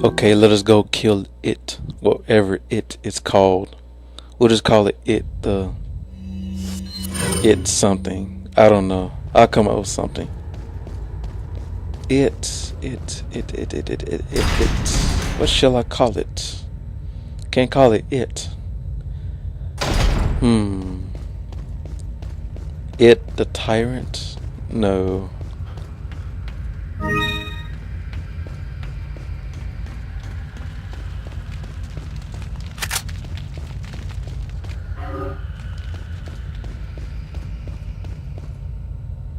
Okay, let us go kill it. Whatever it is called. We'll just call it the it something. I don't know. I'll come up with something. It. What shall I call it? Can't call it it. It the tyrant? No.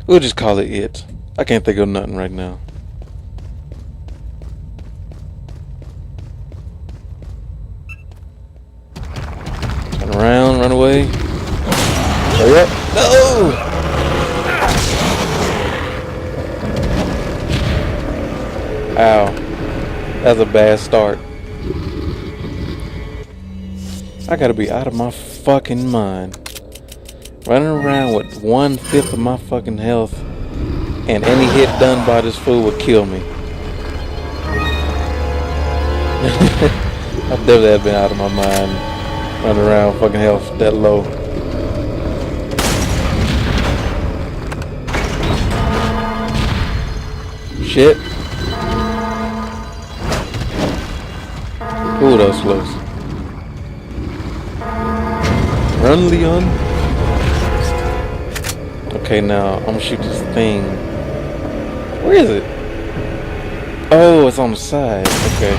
We'll just call it it. I can't think of nothing right now. Turn around, run away. Hurry up. No! Ow. That's a bad start. I gotta be out of my fucking mind. Running around with 1/5 of my fucking health, and any hit done by this fool would kill me. I definitely have been out of my mind running around fucking health that low. Shit. Ooh, that was close. Run, Leon. Okay, now I'm gonna shoot this thing. Where is it? Oh, it's on the side. Okay.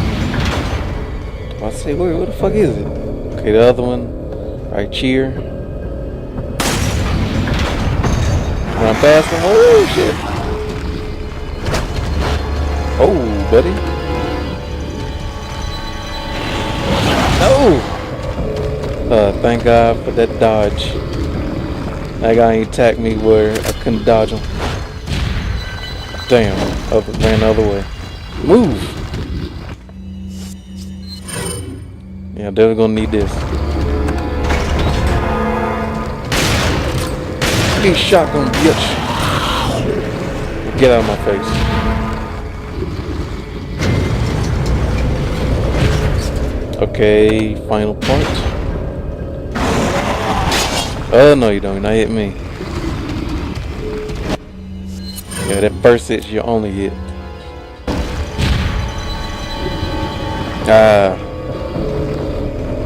I say, where the fuck is it? Okay, the other one, right here. Run past him. Oh shit! Oh, buddy. No. Thank God for that dodge. That guy ain't attacked me where I couldn't dodge him. Damn, ran the other way. Move! Yeah, definitely gonna need this. Get shotgun, bitch! Get out of my face. Okay, final part. Oh no, you don't. You're not hit me. Yeah, that first hit's your only hit.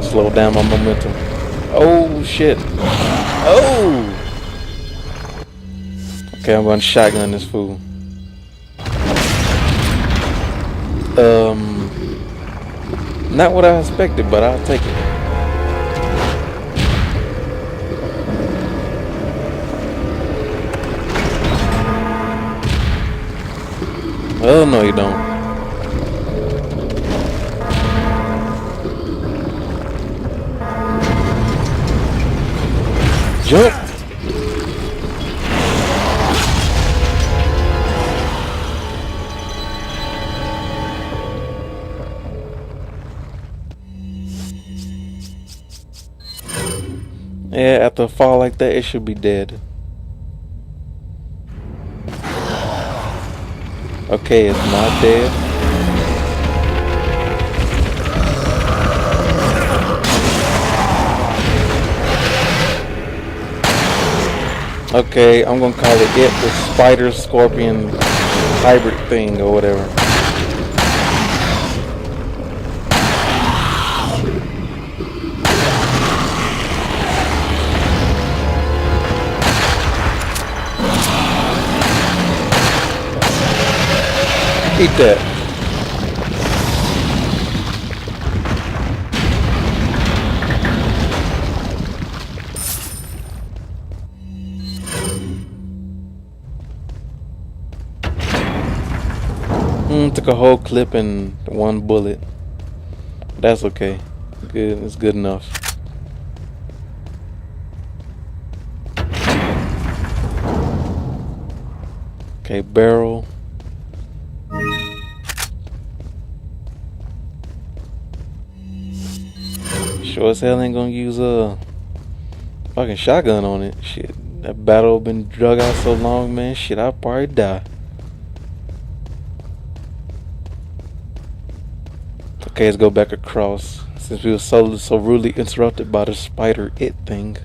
Slow down my momentum. Oh shit. Oh. Okay, I'm going to shotgun this fool. Not what I expected, but I'll take it. Oh no, you don't. Jump! Yeah, after a fall like that, it should be dead. Okay, it's not dead. Okay, I'm gonna call it the spider scorpion hybrid thing or whatever. Eat that. Took a whole clip in one bullet. That's okay. Good. It's good enough. Okay, barrel. Sure as hell ain't gonna use a fucking shotgun on it. Shit, that battle been drug out so long, man. Shit, I'll probably die. Okay, let's go back across. Since we were so rudely interrupted by the spider it thing.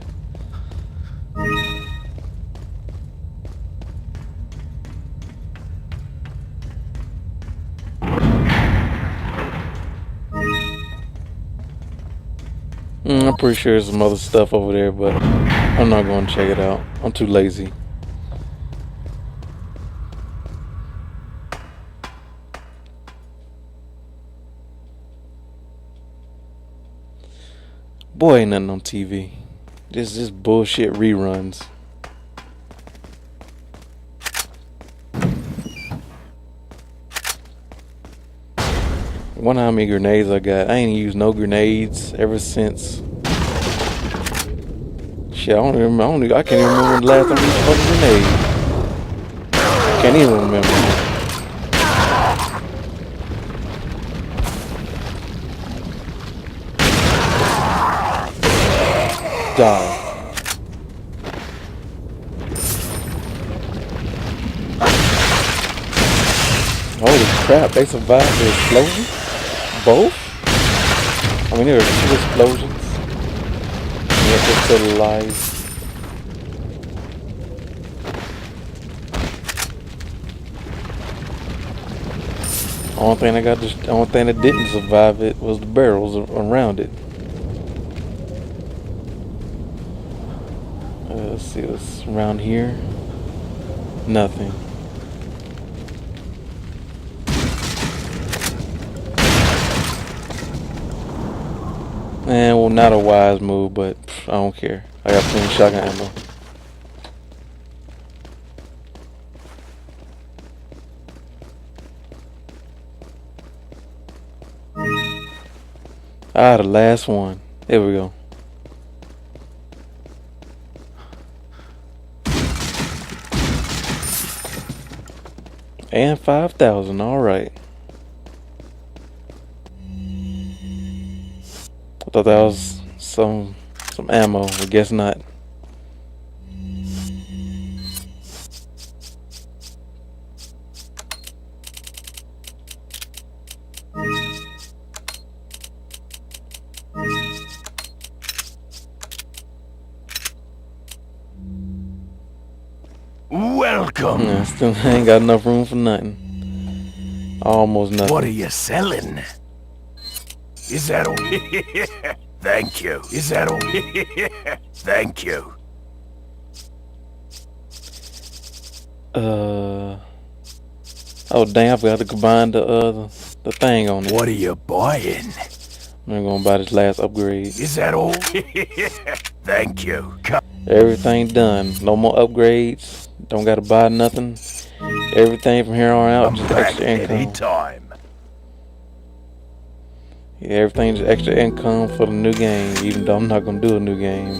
I'm pretty sure there's some other stuff over there, but I'm not going to check it out. I'm too lazy. Boy, ain't nothing on TV. Just bullshit reruns. Wonder how many grenades I got. I ain't used no grenades ever since. Shit, I don't even remember. I can't even remember when the last time I used a fucking grenade. Can't even remember. Die. Holy crap, they survived the explosion? Both? I mean, there were 2 explosions. And yet they're still alive. The only thing that didn't survive it was the barrels around it. Let's see what's around here. Nothing. Well, not a wise move, but I don't care. I got plenty of shotgun ammo. The last one. There we go. And 5,000, alright. I thought that was some ammo, I guess not. Welcome. Yeah, still ain't got enough room for nothing. Almost nothing. What are you selling? Is that all? Thank you. Is that all? Thank you. Oh dang, I forgot to combine the thing on it. What are you buying? I'm gonna buy this last upgrade. Is that all? Thank you. Everything done. No more upgrades. Don't gotta buy nothing. Everything from here on out just extra income. Anytime. Yeah, everything's extra income for the new game, even though I'm not gonna do a new game.